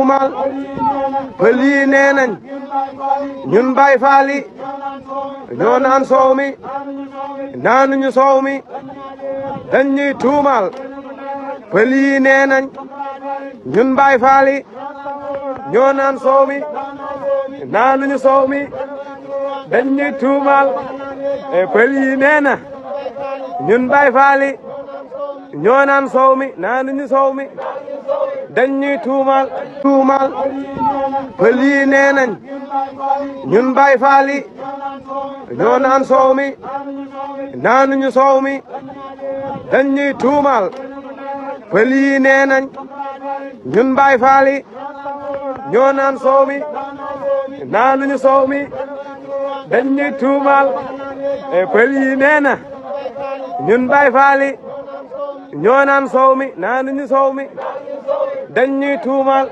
tuumal pël yi nee nañ ñun Baay Faal yi ñoo naan soow mi naanuñu soow mi dañ ñuy tuumal pël yi nee nañ ñun Baay Faal yi ñoo naan soow mi naanuñu soow mi dañ ñuy tuumal pël yi nee na ñun Baay Faal yi ñoo naan soow mi naanuñu soow mi dañ ñuy tuumal pël yi nee nañ ñun Baay Faal yi ñoo naan soow mi naanuñu soow mi dañ ñuy tuumal pël yi nee nañ ñun Baay Faal yi ñoo naan soow mi naanuñu soow mi dañ ñuy tuumal pël yi nee na ñun Baay Faal yi ñoo naan soow mi naanuñu soow mi dañ ñuy tuumal